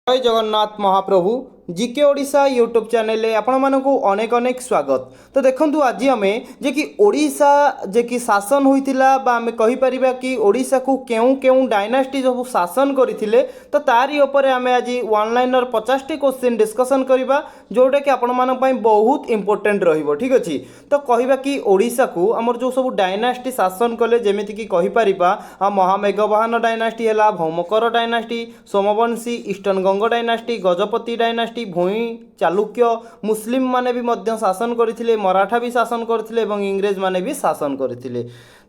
जय जगन्नाथ महाप्रभु GK Odisha YouTube channel आपण मानक अनेक अनेक स्वागत। तो देखंतु आज आम जे कि ओडिशा जे कि शासन होइतिला बा आमे कहि परिबा कि ओडिशा को केउ केउ डायनास्टी सब शासन करथिले, तो तारी ऊपर आमे आज ऑनलाइन 50 टी क्वेश्चन डिस्कशन करबा जोटा कि आपण मानक पई बहुत इंपोर्टेंट रहिबो। ठीक अछि, तो कहिबा कि ओडिशा को हमर जो सब डायनास्टी शासन कले जेमिति कि कहि परिबा महामेघवाहन डायनास्टी हला, भौमकर dynasty, Somvanshi, eastern Ganga dynasty, Gajapati dynasty, भोई, चालुक्य, मुस्लिम माने भी मध्य शासन करथिले, मराठा भी शासन करथिले एवं इंग्रेज माने भी शासन करथिले।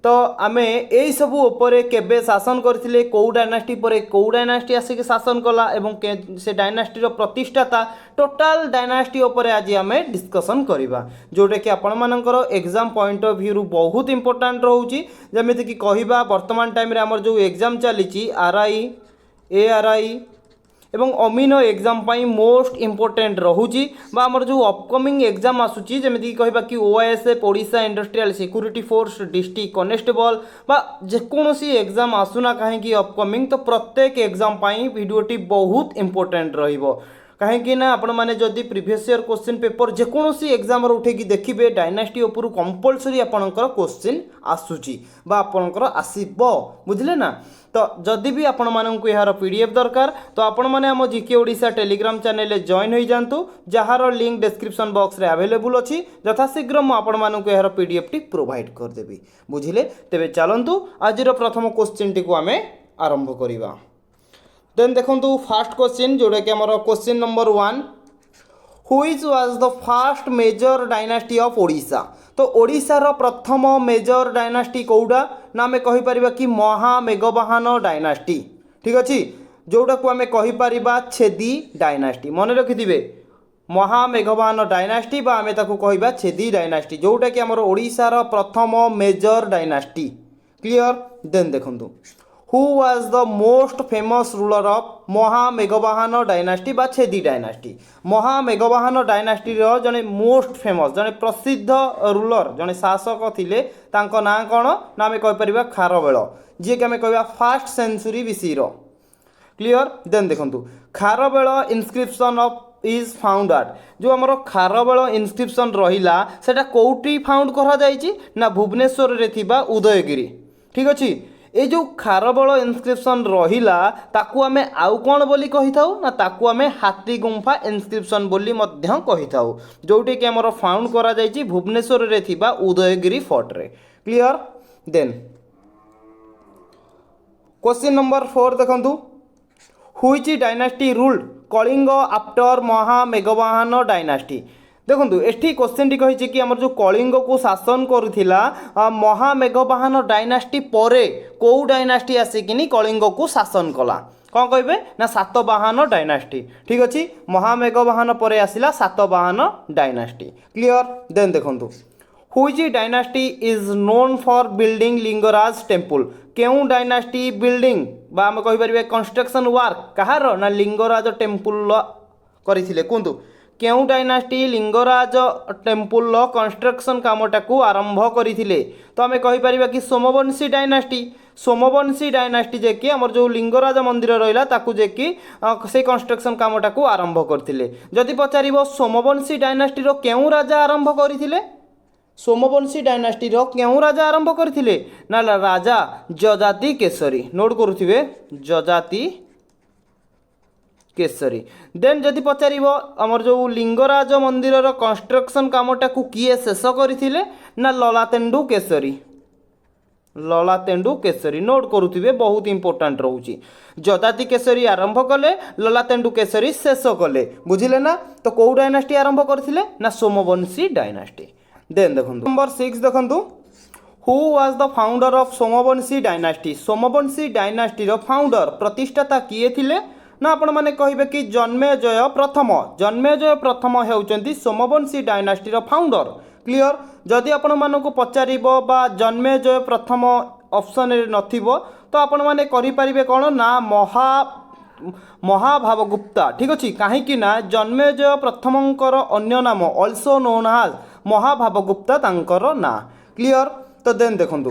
तो आमे एई सब ऊपर केबे शासन करथिले, को डायनास्टी पर को डायनास्टी आसिक शासन कला एवं से डायनास्टी रो प्रतिष्ठाता टोटाल डायनास्टी ऊपर आज आमे डिस्कशन करिबा, जोटे कि आपण मानकर एग्जाम पॉइंट ऑफ व्यू बहुत इंपोर्टेंट रहउची। जेमिति कि कहिबा वर्तमान टाइम रे हमर जो एग्जाम चलीची आरआई, एआरआई एवं अमीनो एग्जाम पाई मोस्ट इंपोर्टेंट रहुची बा हमर जो अपकमिंग एग्जाम आसुची जेमिति कहबा कि OSF Odisha industrial security force, district constable बा जेकोसी एग्जाम आसुना कहीं कि अपकमिंग, तो प्रत्येक एग्जाम पाई वीडियोटी बहुत इंपोर्टेंट रहिबो। कहीं ना आपण मैंने जदि प्रीवियस ईयर क्वेश्चन पेपर जेकोसी एग्जाम उठे देखिए डायनास्टी उपर कंपलसरी आपणकर क्वेश्चन आसूची बा आपणकर आसीबो, बुझले ना। तो जदि भी आपण मानक यार पीडीएफ दरकार तो आपण माने हम GK Odisha Telegram channel join हो जातु, जार लिंक डिस्क्रिप्शन बॉक्स रे अवेलेबल अच्छी। यथाशीघ्र मु आपण मानक यार पीडीएफ टी प्रोवाइड कर देबी, बुझिले। तेबे चलंतु आज प्रथम क्वेश्चन टी को आमे आरंभ करिबा। देन देखंतु फर्स्ट क्वेश्चन जोड़ा कि हमर question number 1, which was the first major dynasty of Odisha. तो ओडिशा रो प्रथम मेजर डायनास्टी कोउडा ना आमे कहि परिबा कि महामेघवाहन डायनास्टी। ठीक अछि, जोड़ा को आमे कहि परिबा छेदी डायनास्टी। मन रखिथिबे महामेघवाहन डायनास्टी बा आमे ताकू कहिबा छेदी डायनास्टी, जोटा कि हमर ओडिशा रो प्रथम मेजर डायनास्टी। क्लियर। देन देखंतु who was the most famous ruler of महामेघवाहन डायनास्टी बा छेदी डायनास्टी। महामेघवाहन डायनास्टी रो जने मोस्ट फेमस जने प्रसिद्ध रूलर जने शासक थिले, तांको ना कोन ना आमे कहि परिबा खारवेल, जे कि आमे कहिबा फर्स्ट सेंचुरी बीसी रो। क्लियर। देन देखंतु Kharavela inscription of is found at. जो हमर खारवेल इनस्क्रिप्शन रहिला सेटा कोउटी फाउंड करा जाईची ना भुवनेश्वर रे थिबा उदयगिरी। ठीक अछि, ये जो खारवेल इनस्क्रिप्शन रहिला ताकू आमे आउ कोन बोली कहि थाउ ना ताकू आमे हाथी गुंफा इनस्क्रिप्शन बोली मध्य कहि थाउ, जोटी कि हमर फाउंड करा जाईची भुवनेश्वर रे थिबा उदयगिरी फोर्ट रे। क्लियर। देन क्वेश्चन नंबर 4 देखंतु which dynasty ruled Kalinga after महामेघवाहन डायनास्टी। देखो एठी क्वेश्चन टी कही कि हमर जो कलिंग को शासन करुथिला महामेघवाहन डायनास्टी परे को डायनास्टी आसिकिनी कलिंग को शासन कला, कौन कहे ना सातवाहन डायनास्टी। ठीक अच्छे, महामेघवाहन परे आसिला सातवाहन डायनास्टी। क्लियर। देन देखंतु which dynasty is known for building Lingaraj temple. केउ डायनास्टी बिल्डिंग बा हम कहि परिबे कंस्ट्रक्शन वर्क कहार ना लिंगराज टेम्पल करिथिले, कुंतु केउ डायनास्टी लिंगराज टेम्पल कंस्ट्रक्शन कामटा को आरंभ करथिले। तो आमे कहि परिबा कि सोमवंशी डायनास्टी। सोमवंशी डायनास्टी जे कि हमर जो लिंगराज मंदिर रहिला ताकू जे कि से कंस्ट्रक्शन कामटा को आरंभ करथिले। जदि पचारिबो सोमवंशी डायनास्टी रो केउ राजा आरंभ करथिले, सोमवंशी डायनास्टी रो केउ राजा आरंभ करथिले ना राजा जजाति केसरी। नोट करूथिबे जजाति केसरी। देन जदि पचारिबो हमर जो लिंगराज मंदिर रो कंस्ट्रक्शन कामटा को किए शेष करथिले ना ललातेंडु केसरी। ललातेंडु केसरी नोट करूथिबे बहुत इंपोर्टेंट रहउची। जजाति केसरी आरंभ कले, ललातेंडु केसरी शेष कले, बुझिले ना। तो को डायनास्टी आरंभ करथिले ना सोमवंशी डायनास्टी। देन देखंतु नंबर 6 देखंतु who was the founder of Somavamshi dynasty. Somavamshi dynasty रो फाउंडर प्रतिष्ठाता किए थिले ना आपण माने कहिबे कि जन्मेजय प्रथम। जन्मेजय प्रथम हेउचंती सोमवंशी डायनास्टी रो फाउंडर। क्लियर। जदि आपण मानको पचारिबो बा जन्मेजय प्रथम ऑप्शन रे नथिबो तो आपण माने करि परिबे कोन ना महाभावगुप्ता। ठीक अछि, काहे कि ना जन्मेजय प्रथमंकर अन्य नाम आल्सो नोन एज महाभावगुप्ता तांकर ना। क्लियर। तो देन देखंतु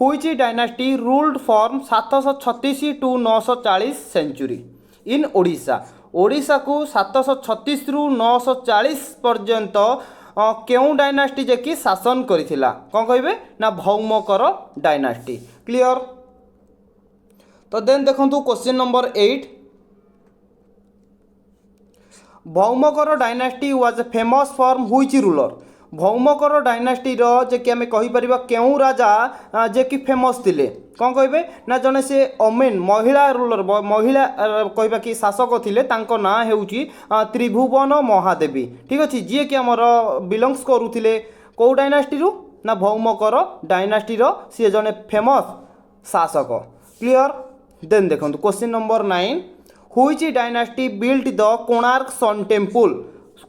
which dynasty ruled from 736 to 940 century in Odisha. Odisha को 736 रु 940 पर्यंत केउ डायनास्टी जे कि शासन करिथिला कौन कहिबे ना भौमकर डायनास्टी। क्लियर। तो देन देखंतु question number 8 Bhaumakara dynasty was famous for which ruler. Bhaumakara dynasty रो जे कि आमे कहि परिबा केउ राजा जे कि फेमस थिले कौन कहिबे ना जने से ओमेन महिला रूलर महिला कहिबा कि शासक थिले तांको ना हेउची त्रिभुवन महादेवी। ठीक अछि जे कि हमर बिलोंग्स करूथिले को डायनास्टी रु ना भौमकर डायनास्टी रो सी जने फेमस शासक। क्लियर। देन देखंतु question number 9 which dynasty built the Konark sun temple.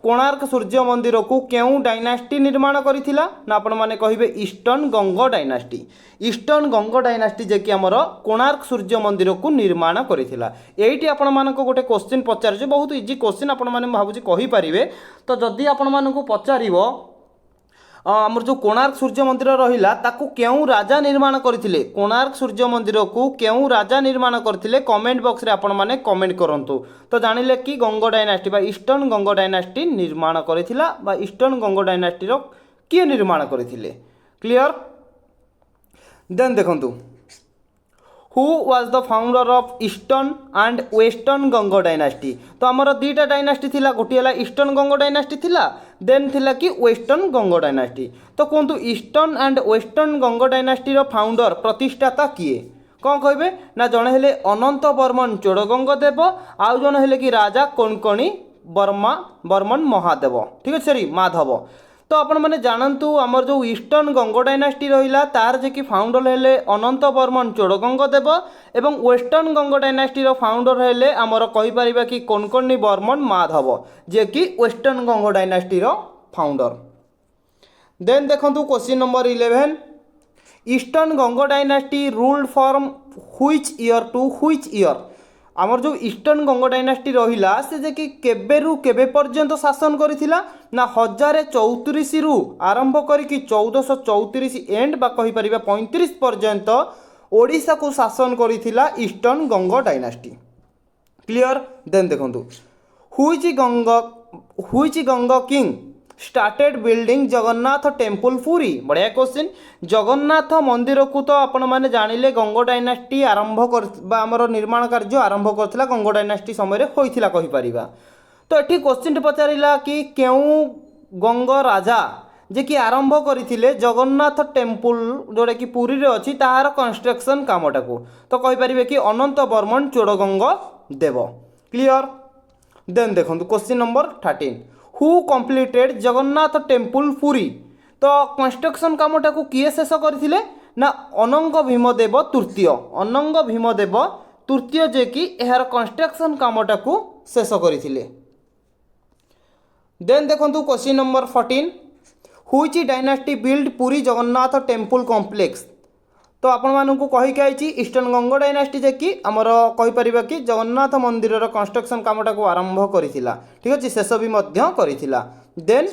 Konark सूर्य मंदिर को केउ डायनास्टी निर्माण करिथिला ना आपण माने कहिबे eastern Ganga dynasty. Eastern Ganga dynasty जे कि हमर कोणार्क सूर्य मंदिर को निर्माण करिथिला। एइटी आपण मानको गोटे क्वेश्चन पचारजे बहुत इजी क्वेश्चन आपण माने भाबुची कहि परिबे। तो जदी आपण मानको पचारिबो आमर जो कोणार्क सूर्य मंदिर रहिला ताकू केउ राजा निर्माण करथिले कोणार्क सूर्य मंदिर को केउ राजा निर्माण करथिले कमेंट बॉक्स रे आपण माने कमेंट करंतु। तो जानिले कि गंग डायनास्टी बा ईस्टर्न गंग डायनास्टी निर्माण करथिला बा ईस्टर्न गंग डायनास्टी रो किए निर्माण करथिले। क्लियर। देन देखंतु who was the founder of eastern and western Ganga dynasty. तो आमर दुईटा डायनास्टी थिला गोटे हला ईस्टर्न गंग डायनास्टी थिला देन थिला कि वेस्टर्न गंग डायनास्टी। तो कहतु eastern and western Ganga dynasty रो फाउंडर प्रतिष्ठाता किए कौन कहे ना जड़े हेले अनंत बर्मन चोड़गंग देव आउ जन हेले कि राजा कोणकणी बर्मन महादेव। ठीक है सरी माधव। तो आपण मैंने जानतु आमर जो ईस्टर्न गंग डायनास्टी रहिला तार जे कि फाउंडर हेले अनंत बर्मन चोड़गंग देव एवं वेस्टर्न गंग डायनास्टी रो फाउंडर हेले आमर कहि परिबा कि कोणकणी बर्मन माधव जे कि वेस्टर्न गंग डायनास्टी रो फाउंडर। देन देखंतु question number 11 eastern Ganga dynasty ruled from which year to which year. आमर जो ईस्टर्न गंग डायनास्टी रहिला से जे कि केबेरु केबे पर्यंत शासन करिथिला ना 1034 रु आरंभ करिकि 1434 एंड बा कहि परिबा 35 पर्यंत ओडिशा को शासन करिथिला eastern Ganga dynasty. Clear. Then देखंतु which Ganga king started building Jagannath temple Puri. बढ़िया क्वेश्चन। जगन्नाथ मंदिर को तो आपण माने जानिले गंग डायनास्टी आरंभ कर आमर निर्माण कार्य आरंभ करथिला गंग डायनास्टी समय रे होइथिला कहि परिबा। तो एठी क्वेश्चन पचारिला कि केउ गंग राजा जे कि आरंभ करथिले जगन्नाथ टेम्पल जोडा कि पुरी रे अछि ताहार कंस्ट्रक्शन कामटा को तो कहि परिबे कि अनंत बर्मन चोड़गंग देव। क्लियर। देन देखंतु question number 13 who completed Jagannath temple Puri. तो कंस्ट्रक्शन कामटा को किए शेष करथिले ना अनंग भीमदेव तृतीय। अनंग भीमदेव तृतीय जे कि एहार कंस्ट्रक्शन कामटा को शेष करथिले। देन देखंतु question number 14 which dynasty build Puri Jagannath temple complex. तो आपण मानकु कहि काइची ईस्टर्न गंग डायनास्टी जे कि हमर कहि परिबा कि जगन्नाथ मंदिर रो कंस्ट्रक्शन कामटा को आरंभ करिथिला। ठीक अछि शेष भी मध्य करिथिला। Then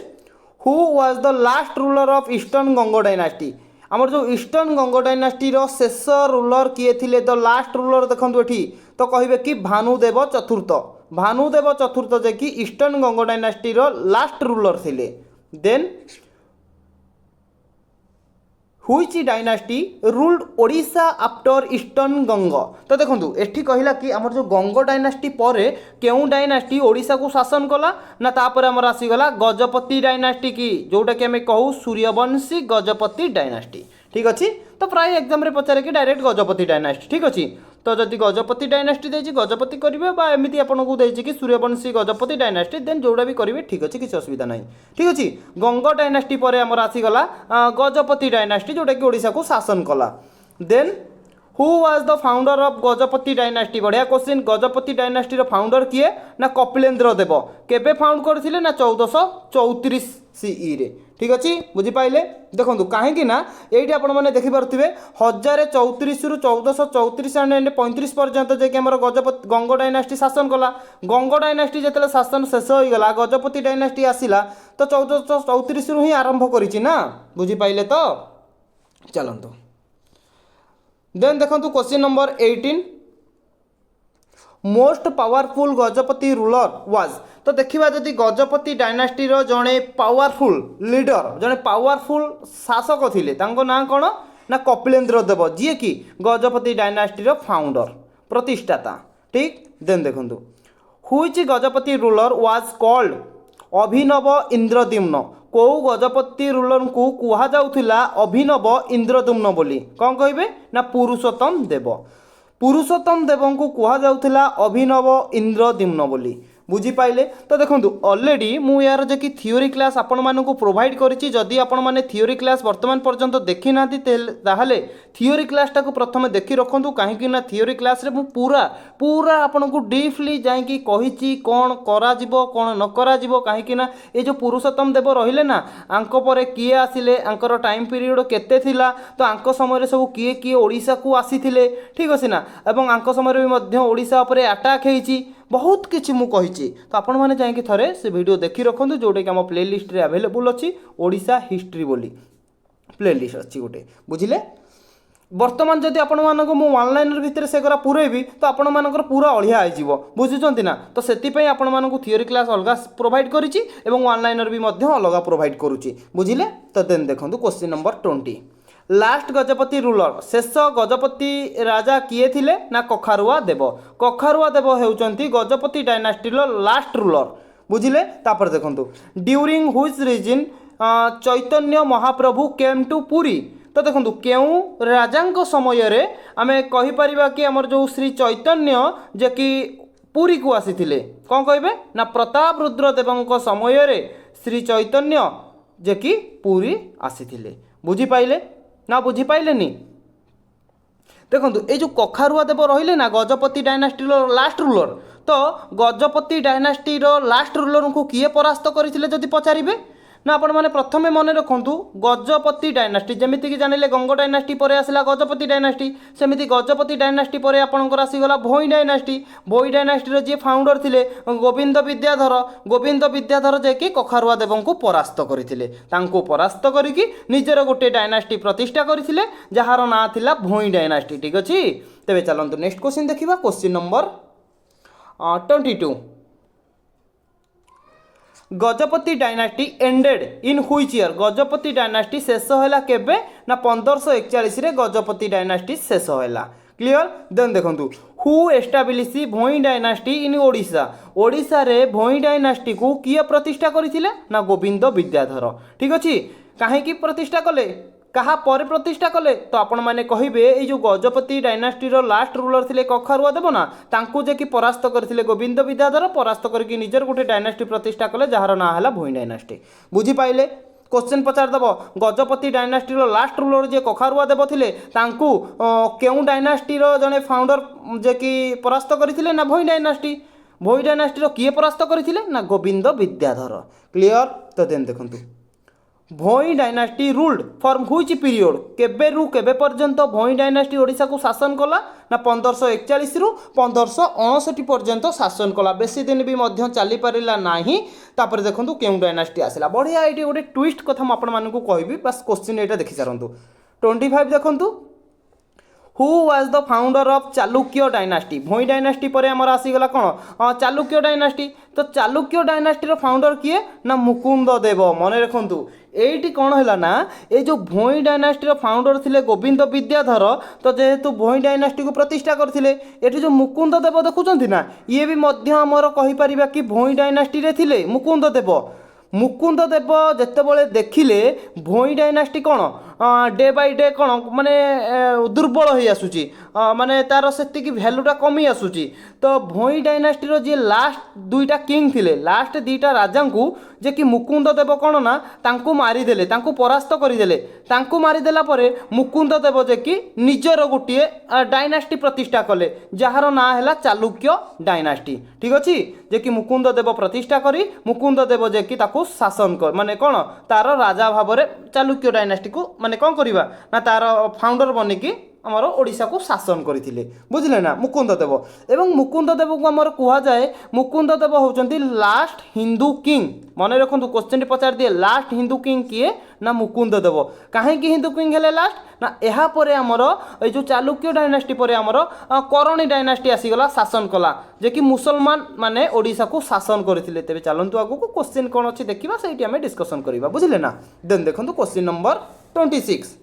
who was the last ruler of eastern Ganga dynasty. हमर जो ईस्टर्न गंग डायनास्टी रो शेष रूलर किए थिले द लास्ट रूलर देखंतु एठी तो कहिबे कि भानुदेव चतुर्थ। भानुदेव चतुर्थ जे कि ईस्टर्न गंग डायनास्टी रो लास्ट रूलर थिले। Then which dynasty ruled Odisha after eastern Ganga. तो देखो एठी कहला कि आमर जो गंग डायनास्टी परे केउ डायनास्टी ओडिशा को शासन कला ना तापर आमर आसीगला गजपति डायनास्टी की जोटा कि आमे कहू सूर्यवंशी गजपति डायनास्टी। ठीक अच्छे। तो प्राय एग्जाम रे पचारे कि डायरेक्ट गजपति डायनास्टी। ठीक अच्छे। तो जदि गजपति डायनास्टी देछि गजपति करिवे बा एमिति आपनको देछि कि सूर्यवंशी गजपति डायनास्टी देन जोड़ा भी करिवे ठीक अच्छे किसी असुविधा नहीं। ठीक अच्छे। गंग डायनास्टी परे हमर आसीगला गजपति डायनास्टी जोटा कि ओडिशा को शासन कला। Then who was the founder of Gajapati dynasty. बढ़िया क्वेश्चन। गजपति डायनास्टी रो फाउंडर किए ना कपिलेन्द्र देव। केबे फाउंड करथिले ना 1434 सीई रे। ठीक अच्छे। बुझी पाइले। देखो कहीं ना ये आपण मैंने देखिपे 1034 रु 1434 एंड 35 पर्यंत जे कि हमर गजपति गंग डायनास्टी शासन कला। गंग डायनास्टी जेतले शासन शेष हो गला गजपति डायनास्टी आसिला तो 1434 रु ही आरंभ करिछि ना। बुझी पाइले। तो चलंतु देन देखंतु question number 18 most powerful Gajapati ruler was. तो देखा जदि गजपति डायनास्टीर जड़े पावरफुल लीडर जड़े पावरफुल शासक थिले तांको ना कौन ना कपिलेन्द्र देव जी कि गजपति डायनास्टीर फाउंडर प्रतिष्ठाता। ठीक देन देखंतु which Gajapati ruler was called Abhinava Indradyumna. कौ गजपति रूलर को कुहा जाउथिला अभिनव इंद्रद्युम्न बोली कौन कहिबे ना पुरुषोत्तम देव। पुरुषोत्तम देव को कुहा जाउथिला अभिनव इंद्रद्युम्न बोली बुझीपाइले। तो देखो ऑलरेडी मु यार जे कि थियोरी क्लास आपण मानकु प्रोवाइड करिछि। जदि आपण माने थियोरी क्लास वर्तमान पर्यंत देखि नाथि ताहले थियोरी क्लास टाको प्रथमे देखि रखंतु काहेकि ना थियोरी क्लास रे मु पूरा पूरा आपनकु डीपली जाई कि कहिछि कोन करा जिवो कोन न करा जिवो। काहेकि ना ए जो पुरुषोत्तम देव रहिले ना आंको परे किए आसिले आंकर टाइम पीरियड केते थिला तो आंको समय रे सब किए किए ओडिसा को आसीथिले ठीक अछि ना एवं आंको समय रे मध्य ओडिसा उपरे अटैक हेछि बहुत किछि मु कहिछि। तो आपण माने जाई थरे से वीडियो देखि रखंतु जोटे कि हम प्लेलिस्ट रे अवेलेबल अछि ओडिसा हिस्ट्री बोली प्लेलिस्ट अछि गोटे बुझिले। वर्तमान जदि आपण मानको मु ऑनलाइन भितर से करा पुरेबी तो आपण मानकर पूरा अळिया आइ जिवो बुझुचंती ना। तो सेति पई आपण मानको थियोरी क्लास अलगा प्रोवाइड करिछि एवं ऑनलाइन भी मध्य अलगा प्रोवाइड करूछि बुझिले। तो देन देखंतु question number 20 last Gajapati ruler शेष गजपति राजा किए थिले ना कखारुआ देव। कखारुआ देव हेउचंती गजपति डायनास्टी लास्ट रूलर बुझिले। तापर देखंतु during whose reign Chaitanya Mahaprabhu came to Puri. तो देखंतु केउ राजांको समय रे आमे कहि परिबा कि हमर जो श्री चैतन्य जे कि पुरी को आसीथिले कोन कहबे ना प्रताप रुद्र देवंको समय रे श्री चैतन्य जे कि पुरी आसीथिले बुझी पाइले ना बुझी पाइले नी। देखो ये जो कखारुआ देव रहिले ना गजपति डायनास्टी लास्ट रूलर तो गजपति डायनास्टी लास्ट रूलर को किए परास्त करथिले जदि पचारिबे ना आपण माने प्रथमे मन रखंतु गजपति डायनास्टी जमिति कि जानिले गंग डायनास्टी परे आसिला गजपति डायनास्टी सेमिति गजपति डायनास्टी परे आपणकर आसीगला भोई डायनास्टी। भोई डायनास्टी रो जे फाउंडर थिले गोविंद विद्याधर जे कि कखारुआ देव को परास्त करथिले तांको परास्त करिकि निजर गोटे डायनास्टी प्रतिष्ठा करथिले जहार ना थिला भोई डायनास्टी ठीक अछि। तबे चलंतु नेक्स्ट क्वेश्चन देखिबा question number 22 Gajapati dynasty ended in which year. Gajapati dynasty शेष होला केबे ना 1541 रे गजपति डायनास्टी शेष होला क्लियर। देन देखंतु हु एस्टाब्लिश भोई डायनास्टी इन ओडिशा। ओडिशा रे भोई डायनास्टी को किए प्रतिष्ठा करथिले ना गोविंद विद्याधर ठीक अछि। काहे की प्रतिष्ठा कले कहा पर प्रतिष्ठा कले तो आपण माने कहिबे ए जो गजपति डायनास्टी रो लास्ट रूलर थिले कखारुआ देव ना तांको जे कि परास्त करथिले गोविंद विद्याधर परास्त करके निजर गोटे डायनास्टी प्रतिष्ठा कले जहार ना हला भोई डायनास्टी बुझी पाइले। क्वेश्चन पचार दब गजपति डायनास्टी लास्ट रूलर जे कखारुआ देव थिले तांको केउ डायनास्टी रो जने फाउंडर जे कि परास्त करथिले ना भोई डायनास्टी। भोई डायनास्टी रो किए परास्त करथिले ना गोविंद विद्याधर क्लियर। तो देन देखंतु Bhoi dynasty ruled from which period केबे रु केबे पर्यंत भोई डायनास्टी ओडिशा को शासन कला ना 1541 रु 1559 पर्यंत शासन कला बेसी दिन भी मध्य चली पारिला नाही। तापर देखंतु केउ डायनास्टी आसिला बढ़िया एटी गोटे ट्विस्ट कथा म आपण मानकु कहबी बस क्वेश्चन एटा देखि सारंतु 25 देखंतु who was the founder of Chalukya dynasty. Bhoi dynasty पर आमर आसीगला कौन चालुक्य डायनास्टी। तो चालुक्य डायनास्टी रो फाउंडर किए ना मुकुंद देव मन रखंतु एटी कौन है ना ये जो भोई डायनास्टी रो फाउंडर थिले गोविंद विद्याधर तो जेहेतु भोई डायनास्टी को प्रतिष्ठा करथिले एटी जो मुकुंद देव देखुचंती ना ये भी मध्य आमर कहि परिबा कि भोई डायनास्टी रे थिले मुकुंद देव। मुकुंद देव जेतेबेले देखिले भोई डायनास्टी कौन डे बाय डे कौन माने दुर्बल हो आसुची माने तार सेतिकी भैल्यूटा कमी आसुची। तो भोई डायनास्टी रो जे लास्ट दुईटा किंग थिले लास्ट दुईटा राजा को जे कि मुकुंद देव कौन ना तांको मारिदेले तांको परास्त करदेले तांको मारिदेला परे मुकुंद देव जे कि निजर गोटे डायनास्टी प्रतिष्ठा कले जहार ना है चालुक्य डायनास्टी ठीक अच्छे। जे कि मुकुंद देव प्रतिष्ठा करी मुकुंद देव जे कि ताको शासन कर माने कौन तार राजा भाव में चालुक्य डायनास्टी को माने कौन करवा ना तार फाउंडर बनिकी आमर ओडिशा को शासन करथिले बुझिले ना मुकुंद देव एवं मुकुंद देव को आमर कुहा जाए मुकुंद देव होउचंती लास्ट हिंदू किंग मन रखु क्वेश्चन पचार दिए लास्ट हिंदू किंग किए ना मुकुंद देव कहीं हिंदू किंग हेले लास्ट ना यहाँ पर आमर ये जो चालुक्य डायनास्टी पर आमर करणी डायनास्टी आसीगला शासन कला जे कि मुसलमान माने ओडिशा को शासन करथिले तेबे चलंतु आगु को क्वेश्चन कोन अछि देखिबा सेठी हमें डिस्कशन करिबा बुझिले ना देन देखंतु question number 26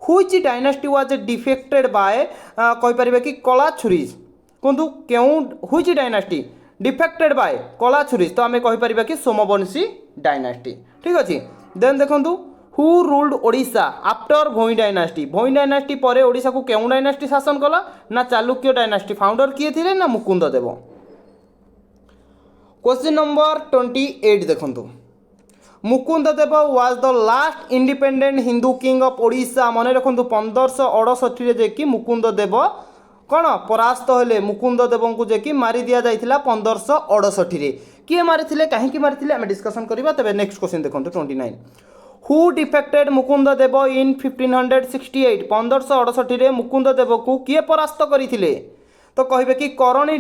which dynasty was defected by कहि परिबे कि कला छुरीज कोंतु केउ व्हिच डायनास्टी डिफेक्टेड बाय कला छुरीज तो हमें कहि परिबा कि सोमवंशी डायनास्टी ठीक अछि देन देखंतु who ruled Odisha after Bhoi dynasty पर ओडिशा को केउ डायनास्टी शासन कला ना चालुक्य डायनास्टी फाउंडर किए थिले ना मुकुंद देव क्वेश्चन नंबर 28 देखंतु Mukunda Deva was the last independent Hindu king of Odisha मन रखु 1568 रे जे कि मुकुंद देव कौन परास्त हेले मुकुंद देव को जे कि मारी दिया जाइथिला 1568 रे किए मारिथिले काहेकि मारिथिले हमें डिस्कशन करिबा तबे नेक्स्ट क्वेश्चन देखंतु 29 हु डिफेक्टेड मुकुंद देव इन 1568 1568 रे मुकुंद देव को किए परास्त करिथिले तो कहिबे कि करणी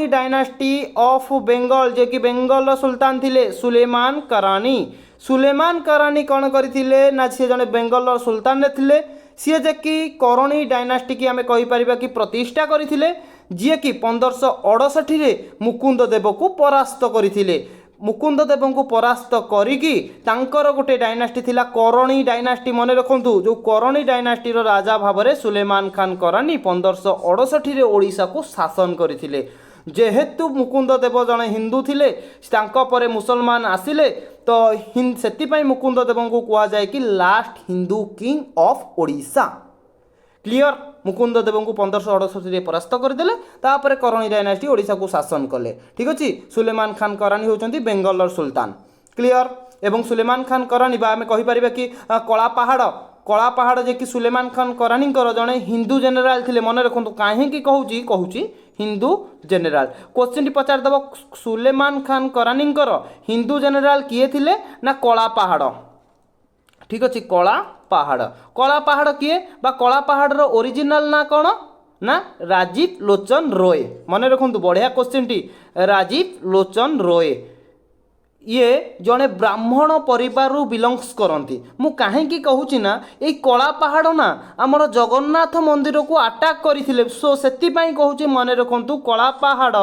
डायनास्टी ऑफ बेंगल जे कि बेंगल सुल्तान थिले सुलेमान करानी कौन करथिले ना सी जने बेंगल सुल्तान ने थिले सी जे कि करणी डायनास्टी की आमे कहि परिबा कि प्रतिष्ठा करथिले जे कि 1568 रे मुकुंद देव को परास्त करथिले मुकुंद देव को परास्त करिकी तांकर गोटे डायनास्टी थिला करणी डायनास्टी मन रखंतु जो करणी डायनास्टी रो राजा भावरे सुलेमान खान करानी 1568 रे ओडिशा को शासन करथिले जेहेतु मुकुंद देव जने हिंदू थिले तांको परे मुसलमान आसिले तो सेति पई मुकुंद देव को कुआ जाय कि last Hindu king of Odisha clear Mukunda Deva को 1568 परास्त करदेले तापर करणी डायनास्टी ओडिशा को शासन कले ठीक अछि सुलेमान खान करानी होचंती बेंगलर सुल्तान क्लियर एवं सुलेमान खान करानी बा हमें कहि परिबा कि कला पहाड़ जे कि सुलेमान खान करानी जड़े हिंदू जेनेल थे मन रखु कहीं कहूँ हिंदू जेनेल क्वेश्चन टी पचार देव सुलेमान खान करानी हिंदू जेनेल किए थिले ना कला पहाड़ ठीक अच्छे कला पहाड़ किए बा कला पहाड़ रो ओरिजिनल ना कौन ना राजीव लोचन रॉय मन रखु बढ़िया क्वेश्चन टी राजीव लोचन रॉय ये जड़े ब्राह्मण परिवार बिलंग्स करती मु कहीं कहूँ ना ये कला पहाड़ ना आमर जगन्नाथ मंदिर को अटैक करथिले सो सेति पई कहूँ मन रखु कला पहाड़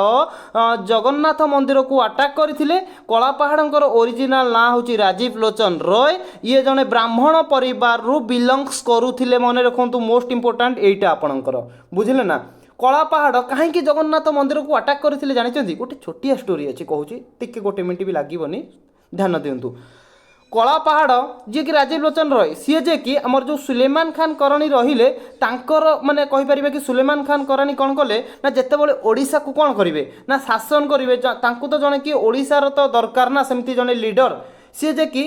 जगन्नाथ मंदिर को अटैक करथिले कला पहाड़र ओरिजिनल ना हूँ राजीव लोचन रॉय ये जड़े ब्राह्मण परिवार बिलंग्स करुथिले मन रखु मोस्ट इंपोर्टेंट एटा आपणकर बुझिले ना कला पहाड़ कहीं जगन्नाथ मंदिर को अटैक करथिले जानिछंती गोटे छोटिया स्टोरी अछि कहूँ टिके गोटे मिनिट भी लागबनी ध्यान दिंतु कला पहाड़ जी कि राजीव लोचन रॉय सी जे कि आमर जो सुलेमान खान करानी रहिले तांकर माने कहि परिबे कि सुलेमान खान करानी कौन कले ना जेतेबेले ओडिशा को कौन करिवे ना शासन करिवे तांकु तो जने कि ओडिशार तो दरकार ना सेमती जने लीडर सी जे कि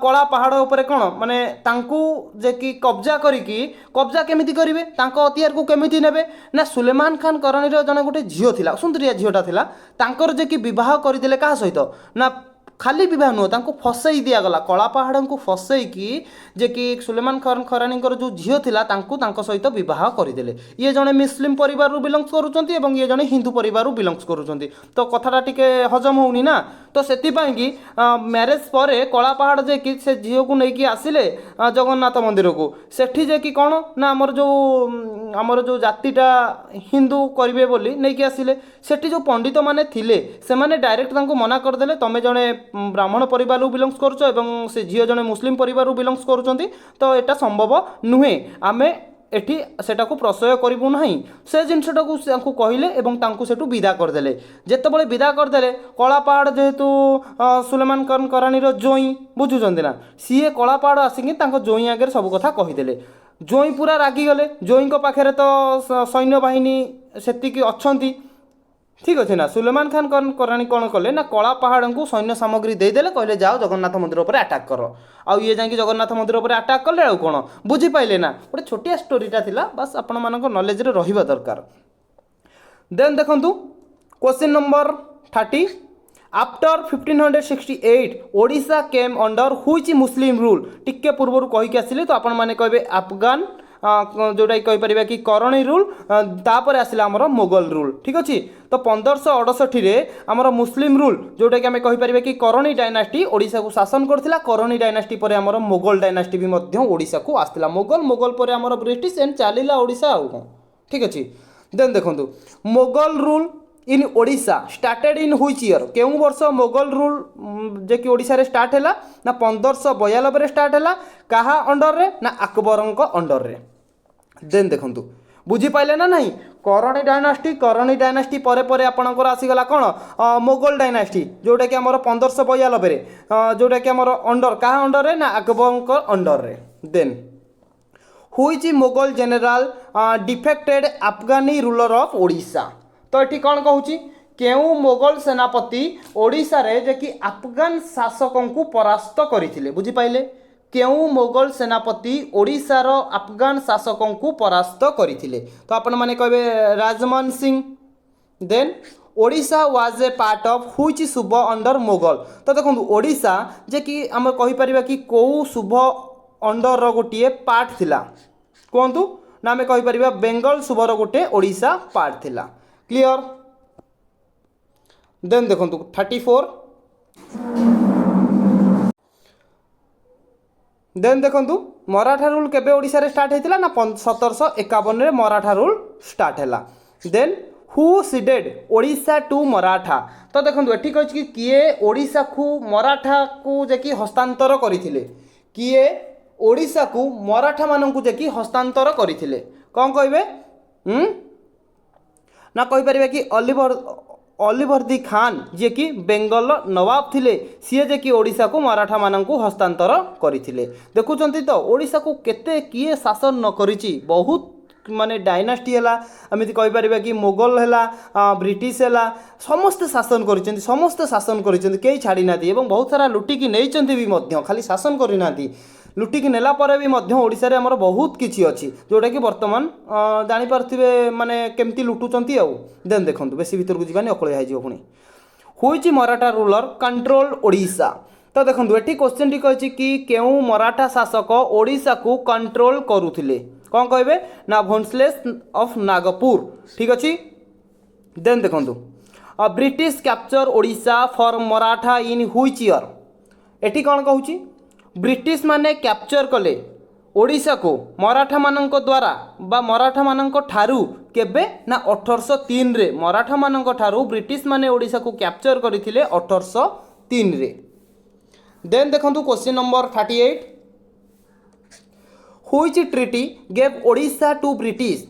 कला पहाड़ उपरे कौन माने तांकु जे कि कब्जा केमिति करिवे तांको हथियार को केमिति नेबे ना सुलेमान खान करानी जने गोटे झियो थिला सुंदरिया झियोटा थिला तांकर जे कि विवाह करदेले का सहित ना खाली विवाह नुह तांको फसई दिगला कला पहाड़ को फसई की जे कि सुलेमान खान करानी जो झील थिला तांको सहित विवाह करदेले ये जने मुस्लिम परिवार बिलंग्स करुचंती एवं ये जने हिंदू परिवार बिलंग्स करुचंती तो कथाटा टिके हजम होउनी ना तो सेति पई कि मैरेज पर कला पहाड़ जे कि से झील को लेकिन आसिले जगन्नाथ मंदिर को सेठी जे कि कौन ना आमर जो जातिटा हिंदू करिवे बोली नहीं आसिले सेठी जो पंडित माने थिले से माने डायरेक्ट तांको मना करदेले तमे जने ब्राह्मण परिवार बिलंग्स करुच एवं से झील जने मुस्लिम परिवार बिलंग्स करुचंती तो एटा संभव नुहे आमे एठी सेटा को प्रशय करिबु नाही से जिनसटा को कहिले एवं तांको सेटु विदा करदेले जेतेबेले विदा करदेले कला पहाड़ जेहेतु सुलेमान खान करानी रो जोई बुझुचंती ना सीए कला पहाड़ आसिकी तांको जोई आगे सब कथा कहिदेले जोई पूरा रागी गले जोई को पाखरे तो सैन्य बाहिनी सेतिकी अछंती ठीक अच्छे ना सुलेमान खान करानी कौन कले ना कला पहाड़ को सैन्य सामग्री देदेले कहले जाओ जगन्नाथ मंदिर पर अटैक कर आउ ये जाकि जगन्नाथ मंदिर पर अटैक कले आ कौन बुझी पाइले ना गोटे छोटिया स्टोरीटा थिला बस आपण मानक नॉलेज रे रहिबा दरकार देन देखंतु question number 30 after 1568 Odisha came under which Muslim rule टिके पूर्व कहीकि आसिले तो आपण माने कहबे अफगान जोटा कि कहीपर कि करणी रूल तापर आसला आमर मोगल रूल ठीक अच्छे। तो 1568 आमर मुस्लिम रूल जोटा कि आम कहीपर कि करणी डायनास्टी ओडिशा को शासन करथिला। करणी डायनास्टी पर आमर मोगल डायनास्टी भी ओडिशा को आसला। मोगल पर आमर ब्रिटिश एंड चलीला ओडिशा आउ कौन ठीक अच्छे। देन देखो Mughal rule in Odisha started in which year केउं वर्ष मोगल रूल जे कि ओडिशा रे स्टार्ट हैला ना 1592 रे स्टार्ट हैला। कहा अंडर रे ना अकबरंक अंडर रे। देन देखंतु बुझी पाइले ना नहीं करणी डायनास्टी परे परे आपणकर आसीगला कौन मोगल डायनास्टी जोटा कि आमर 1592 रे जोटा कि आमर अंडर कहा अंडर रे ना अकबरंक अंडर रे। Then which Mughal general defected Afghani ruler of Odisha. तो ये कौन कहूँ केउ मोगल सेनापति ओडिशा रे जे कि अफगान शासकों को परास्त करथिले बुझिपाइले केउ मोगल सेनापति ओडिशार अफगान शासकों को परास्त करथिले। तो आपण माने कहबे Rajman Singh. Then Odisha was a part of which सूबा अंडर मोगल। तो देखो ओडिशा जे कि आम कहि परिबा कि कोउ सूबा अंडर रो गोटे पार्ट थिला कहतु ना आम कहि परिबा बेंगल सूबर गोटे ओडिशा पार्ट थिला। क्लियर। देन देखो 34 देन देखो मराठा रूल केबे ओडिशा रे स्टार्ट होता ना 1751 रे मराठा रूल स्टार्ट हैला। Then who ceded Odisha to Maratha. तो देखो ये कह किए ओडिशा को मराठा को जे कि हस्तांतर करथिले किए ओडिशा को मराठा मानू जे कि हस्तांतर करथिले कौन कहबे ना कहि परिबा कि अलिवर दी खान जे कि बेंगल नवाब थिले सी जे कि ओडिशा को मराठा मानू हस्तांतर करथिले। देखुचंती तो ओडिशा को केते किए शासन न करिछि बहुत माने डायनास्टी हैला एमती कहि परिबा कि मोगल हैला ब्रिटिश हैला समस्त शासन करिसेंती समस्त शासन करिसेंती केही छाड़ी नाती एवं बहुत सारा लुटिकी नैचंती भी मध्य खाली शासन करि नाती लुटिकी नेला परे भी मध्य ओडिशा रे हमर बहुत किछि अछि जोटा कि वर्तमान जानि पारथिबे माने केमती लुटुचंती आउ। देन देखंतु बेसी भीतर को जिबानी अकळे हाइ जिवो पुनी which Maratha ruler control Odisha. तो देखंतु एठी क्वेश्चन टी कहछि कि केउ मराठा शासक ओडिशा को कंट्रोल करूथिले कौन कहबे ना भोंसलेस ऑफ नागपुर ठीक अछि। देन देखंतु British capture Odisha for Maratha in which year एठी कौन कहूछि ब्रिटिश माने कैप्चर कले ओडिशा को मराठा मानक द्वारा बा मराठा मानक ठारू केबे ना 1803 रे मराठा मानक ठारू ब्रिटिश माने ओडिशा को कैप्चर करथिले 1803 रे। देन देखंतु question number 38 which treaty gave Odisha to British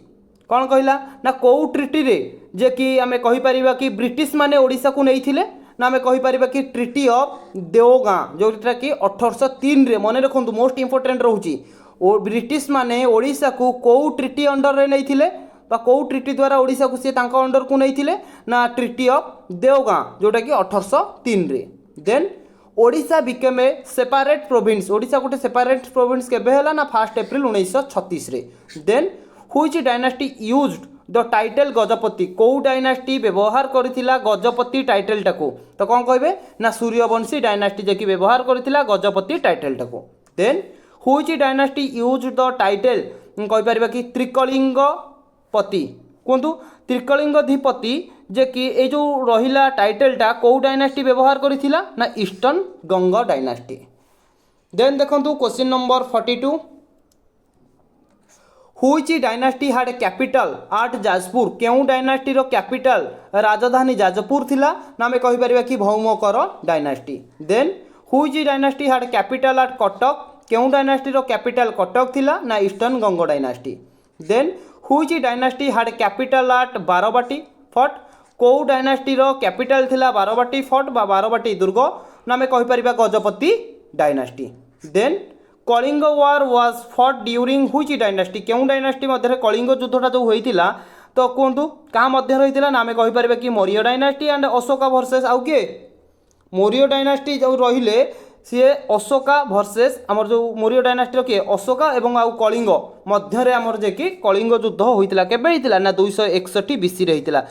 कौन कहला ना को ट्रिटी रे जे कि आमे कहि परिबा कि ब्रिटिश माने ओडिशा को नैथिले ना आम कहीपर कि ट्रिटी ऑफ देवगां जोटा कि 1803 रे मन रखु मोस्ट इंपोर्टेंट रोची ब्रिटिश माने ओडिशा को कौ ट्रिटी अंडर रे नैथिले बा कौ ट्रिटी द्वारा ओडिशा को सी तांको अंडर को नैथिले ना ट्रिटी ऑफ देवगां जोटा कि 1803 रे। Then Odisha became a separate province Odisha गोटे सेपरेट प्रोविंस केबे हला ना 1 एप्रिल 1936 रे। Then which dynasty used the title Gajapati कौ डायनास्टी व्यवहार करथिला गजपति टाइटल टाको तो कौन कहबे ना सूर्यवंशी डायनास्टी जे कि व्यवहार करथिला गजपति टाइटल टाको। Then which dynasty used the title कहि परिबा कि त्रिकलिंगपति कहतु त्रिकलिंगधिपति जे कि ए जो रहिला टाइटलटा कौ डायनास्टी व्यवहार करथिला ना ईस्टर्न गंगा डायनास्टी। देन देखंतु question number 42 which dynasty had capital at Jajpur केउ डायनास्टी रो कैपिटल राजधानी जाजपुर थिला ना आम कहि कि Bhaumakara dynasty. Then which dynasty had capital at Cuttack केउ डायनास्टी रो कैपिटल कटक थिला ना eastern Ganga dynasty. Then which dynasty had capital at Barabati fort कौ डायनास्टी रो कैपिटल थिला बारबाटी फोर्ट बा बारबाटी दुर्ग ना आम कहि Gajapati dynasty. Then Kalinga war was fought during which dynasty केउ डायनास्टी मध्य कलिंग युद्धटा जो होइतिला तो कहतु क्या मध्य रही ना आम कहीपर कि Maurya dynasty and Ashoka versus आउ किए मौर्य डायनास्टी जो रहिले सी अशोका वर्सेस आमर जो मौर्य डायनास्टी किए अशोका एवं आउ कलिंग मध्य आमर जे कि कलिंग युद्ध होइतिला केबे होइतिला ना 261 बीसी रे होइतिला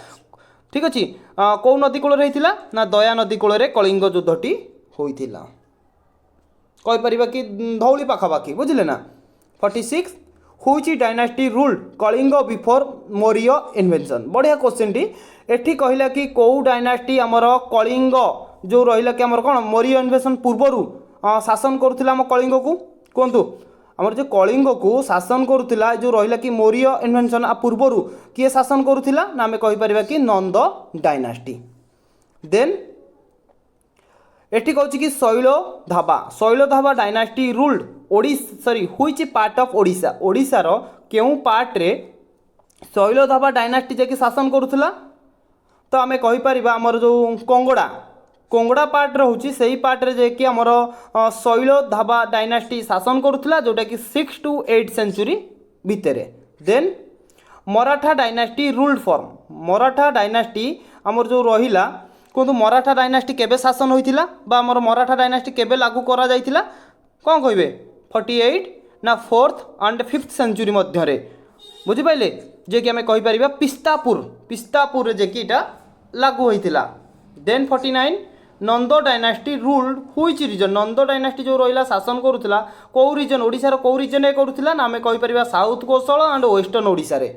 ठीक अछि। कौ नदी कूल रही ना दया नदी कूल कलिंग युद्धटी होइतिला कहीपर कि धौली पाखापाखि बुझिले ना। 46 which dynasty ruled Kalinga before Maurya invention. बढ़िया क्वेश्चन टी एठी कहला कि कौ डायनास्टी आमर कलिंग जो रहिला कि आमर कौन मौर्य इन्वेंशन पूर्वरु शासन करुथिला आम कलिंग को कहतु आमर जो कलिंग को शासन करुथिला जो रहिला कि मौर्य इन्वेंशन आ पूर्वरु किए शासन करुथिला ना आमे कहि परिबा कि नंद डायनास्टी। देन एठी कहूँ कि Shailodbhava dynasty ruled which part of Odisha ओडिशार केउं पार्ट रे शैल धाबा डायनास्टी जे कि शासन करुथिला तो आमे कहि परिबा हमर जो कोंगड़ा पार्ट रोचे से ही पार्ट रे जे कि हमर शैल धाबा डायनास्टी शासन करुथिला जोटा कि 6 to 8 सेंचुरी भितरे। Then Maratha dynasty ruled from Maratha dynasty हमर जो रहिला कहतु मराठा डायनास्टी केबे शासन होइतिला बा हमर मराठा डायनास्टी केबे लागू करा जाइतिला कोन कहबे 48 ना 4th एंड 5th सेंचुरी मध्य रे बुझि पाइले जे कि हमें कहि परिबा पिस्तापुर रे जे कि इटा लागू होइतिला। Then 49 Nanda dynasty ruled which region Nanda dynasty जो रहिला शासन करुथिला को रीजन ओडिसा को रीजन ए करुथिला ना हमें कहि परिबा south Kosala and western Odisha रे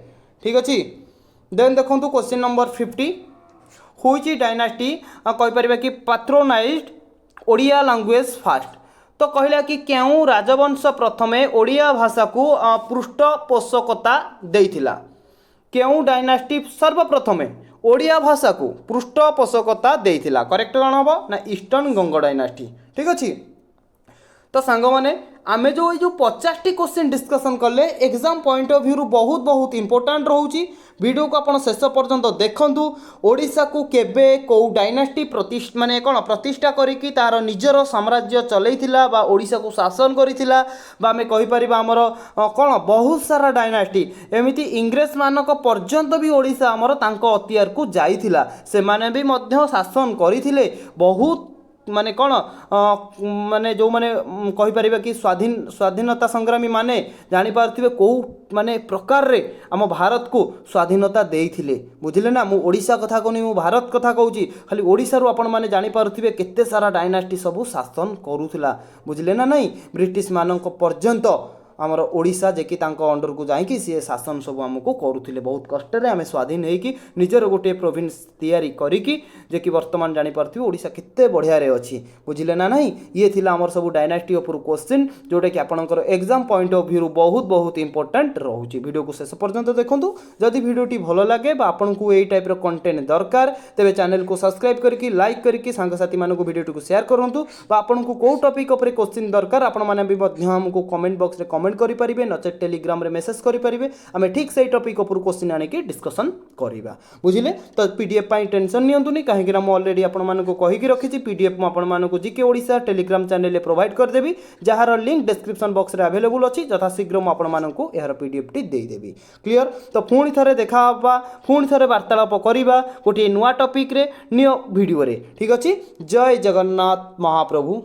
ठीक अछि। देन देखंतु क्वेश्चन नंबर 50 हुईच डायनास्टी कहीपर कि पैट्रोनाइज्ड ओडिया लैंग्वेज फास्ट तो कहला कि क्यों राजवंश प्रथमे ओडिया भाषा को पृष्ठपोषकता देइथिला क्यों डायनास्टी सर्वप्रथमे ओडिया भाषा को पृष्ठपोषकता देइथिला करेक्ट कौन हम ना ईस्टर्न गंग डायनास्टी ठीक अच्छे। तो सांग मैंने आमे जो 50टी क्वेश्चन डिस्कसन कले एग्जाम पॉइंट ऑफ व्यू बहुत बहुत इंपोर्टेंट रोची वीडियो को आपण शेष पर्यंत देखंतु ओडिशा को केबे को डायनास्टी प्रतिष्ठा माने कौन प्रतिष्ठा करिकी तार निजर साम्राज्य चलैथिला बा ओडिशा को शासन करिथिला बा हमें कहि परिबा हमर कौन बहुत सारा डायनास्टी एमिति इंग्रेज मानक पर्यंत भी ओडिशा हमर तांको अतियार को जाइथिला से माने भी मध्य शासन करिथिले बहुत माने कौन माने जो माने कहि परिबा कि स्वाधीनता संग्रामी माने जानि पारथिबे को माने प्रकार रे आम भारत को स्वाधीनता देइथिले बुझिले ना मु ओडिशा कथा कोनी मु भारत कथा कहूची खाली ओडिशा रु आपण माने जानि पारथिबे केते सारा डायनास्टी सब शासन करूथिला बुझिले ना नहीं ब्रिटिश मानक पर्यंत आमर ओडिशा जे कि तांको अंडर को जाइकी सी शासन सब आमको करूथिले बहुत कष्ट रे आमे स्वाधीन होइकी निजर गोटे प्रोविंस तैयारी करिकी जे कि वर्तमान जानि पारथिबे ओडिशा केते बढ़िया रे अछि बुझिले ना नहीं ये थिला आमर सब डायनास्टी ऊपर क्वेश्चन जोटा कि आपनकर एग्जाम पॉइंट ऑफ व्यू बहुत बहुत इंपोर्टेंट रहउची वीडियो को शेष पर्यंत देखंतु जदि वीडियोटी भलो लागे बा आपनकु एई टाइप रो कंटेंट दरकार तेबे चैनल को सब्सक्राइब करके लाइक करके सांग साथी मानको वीडियोटी को शेयर करंतु बा आपनकु को टॉपिक ऊपर क्वेश्चन दरकार आपण माने भी मध्य हमको कमेंट बॉक्स रे कमेंट करि परिबे नचेत टेलीग्राम रे मेसेज करि परिबे आमे ठीक सही टॉपिक ऊपर क्वेश्चन आने की डिस्कशन करिबा बुझिले। तो पीडीएफ पाई टेंशन नियंतुनी काहे कि हम ऑलरेडी आपण मानको कहि कि रखिछि पीडीएफ म आपण मानको जीके ओडिसा टेलीग्राम चैनल रे प्रोवाइड कर देबी जहार लिंक डिस्क्रिप्शन बॉक्स रे अवेलेबल अछि यथा शीघ्र म आपण मानको एहार पीडीएफ टी देई देबी क्लियर। तो पुणी थरे देखा हबा पुणी थरे वार्तालाप करिबा गोटे नुवा टॉपिक रे नियो वीडियो रे ठीक अछि। जय जगन्नाथ महाप्रभु।